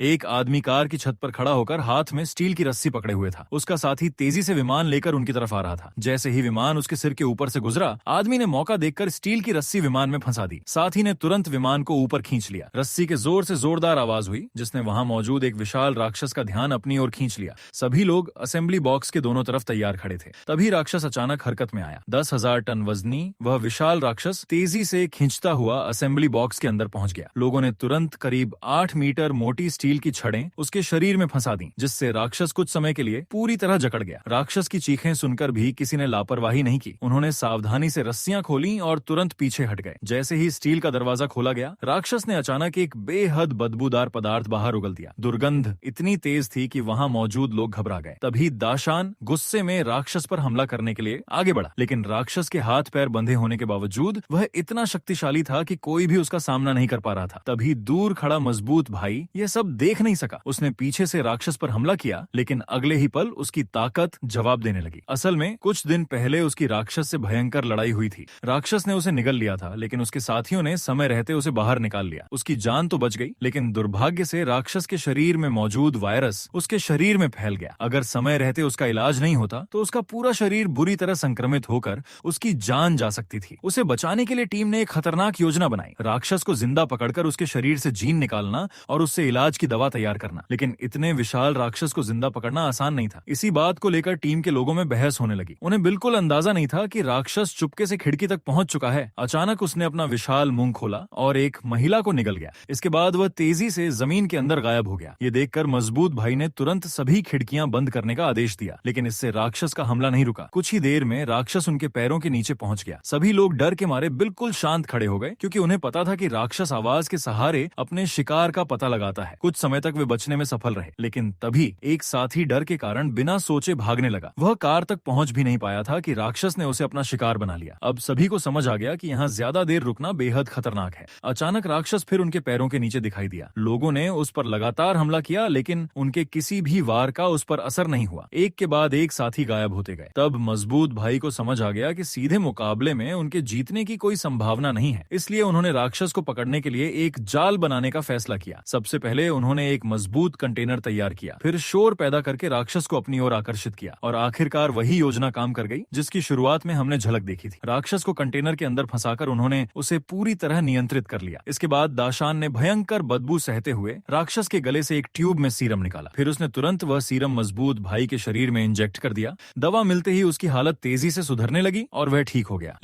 एक आदमी कार की छत पर खड़ा होकर हाथ में स्टील की रस्सी पकड़े हुए था। उसका साथी तेजी से विमान लेकर उनकी तरफ आ रहा था। जैसे ही विमान उसके सिर के ऊपर से गुजरा, आदमी ने मौका देखकर स्टील की रस्सी विमान में फंसा दी। साथी ने तुरंत विमान को ऊपर खींच लिया। रस्सी के जोर से जोरदार आवाज हुई, जिसने वहां मौजूद एक विशाल राक्षस का ध्यान अपनी ओर खींच लिया। सभी लोग असेंबली बॉक्स के दोनों तरफ तैयार खड़े थे। तभी राक्षस अचानक हरकत में आया। 10,000 टन वजनी वह विशाल राक्षस तेजी से खींचता हुआ असेंबली बॉक्स के अंदर पहुंच गया। लोगों ने तुरंत करीब 8 मीटर मोटी स्टील की छड़ें उसके शरीर में फंसा दी, जिससे राक्षस कुछ समय के लिए पूरी तरह जकड़ गया। राक्षस की चीखें सुनकर भी किसी ने लापरवाही नहीं की। उन्होंने सावधानी से रस्सियां खोली और तुरंत पीछे हट गए। जैसे ही स्टील का दरवाजा खोला गया, राक्षस ने अचानक एक बेहद बदबूदार पदार्थ बाहर उगल दिया। दुर्गंध इतनी तेज थी कि वहां मौजूद लोग घबरा गए। तभी दाशान गुस्से में राक्षस पर हमला करने के लिए आगे बढ़ा, लेकिन राक्षस के हाथ पैर बंधे होने के बावजूद वह इतना शक्तिशाली था कि कोई भी उसका सामना नहीं कर पा रहा था। तभी दूर खड़ा मजबूत भाई यह सब देख नहीं सका। उसने पीछे से राक्षस पर हमला किया, लेकिन अगले ही पल उसकी ताकत जवाब देने लगी। असल में कुछ दिन पहले उसकी राक्षस से भयंकर लड़ाई हुई थी। राक्षस ने उसे निगल लिया था, लेकिन उसके साथियों ने समय रहते उसे बाहर निकाल लिया। उसकी जान तो बच गई, लेकिन दुर्भाग्य से राक्षस के शरीर में मौजूद वायरस उसके शरीर में फैल गया। अगर समय रहते उसका इलाज नहीं होता तो उसका पूरा शरीर बुरी तरह संक्रमित होकर उसकी जान जा सकती थी। उसे बचाने के लिए टीम ने एक खतरनाक योजना बनाई। राक्षस को जिंदा पकड़कर उसके शरीर से जीन निकालना और उससे इलाज की दवा तैयार करना। लेकिन इतने विशाल राक्षस को जिंदा पकड़ना आसान नहीं था। इसी बात को लेकर टीम के लोगों में बहस होने लगी। उन्हें बिल्कुल अंदाजा नहीं था कि राक्षस चुपके से खिड़की तक पहुंच चुका है। अचानक उसने अपना विशाल मुंह खोला और एक महिला को निगल गया। इसके बाद वह तेजी से जमीन के अंदर गायब हो गया। ये देखकर मजबूत भाई ने तुरंत सभी खिड़कियां बंद करने का आदेश दिया, लेकिन इससे राक्षस का हमला नहीं रुका। कुछ ही देर में राक्षस उनके पैरों के नीचे पहुंच गया। सभी लोग डर के मारे बिल्कुल शांत खड़े हो गए, क्योंकि उन्हें पता था कि राक्षस आवाज के सहारे अपने शिकार का पता लगाता है। कुछ समय तक वे बचने में सफल रहे, लेकिन तभी एक साथी डर के कारण बिना सोचे भागने लगा। वह कार तक पहुंच भी नहीं पाया था कि राक्षस ने उसे अपना शिकार बना लिया। अब सभी को समझ आ गया कि यहाँ ज्यादा देर रुकना बेहद खतरनाक है। अचानक राक्षस फिर उनके पैरों के नीचे दिखाई दिया। लोगों ने उस पर लगातार हमला किया, लेकिन उनके किसी भी वार का उस पर असर नहीं हुआ। एक के बाद एक साथी गायब होते गए। तब मजबूत भाई को समझ आ गया कि सीधे मुकाबले में उनके जीतने की कोई संभावना नहीं है। इसलिए उन्होंने राक्षस को पकड़ने के लिए एक जाल बनाने का फैसला किया। सबसे पहले उन्होंने एक मजबूत कंटेनर तैयार किया, फिर शोर पैदा करके राक्षस को अपनी ओर आकर्षित किया, और आखिरकार वही योजना काम कर गई जिसकी शुरुआत में हमने झलक देखी थी। राक्षस को कंटेनर के अंदर फंसाकर उन्होंने उसे पूरी तरह नियंत्रित कर लिया। इसके बाद दाशान ने भयंकर बदबू सहते हुए राक्षस के गले से एक ट्यूब में सीरम निकाला। फिर उसने तुरंत वह सीरम मजबूत भाई के शरीर में इंजेक्ट कर दिया। दवा मिलते ही उसकी हालत तेजी से सुधरने लगी और वह ठीक हो गया।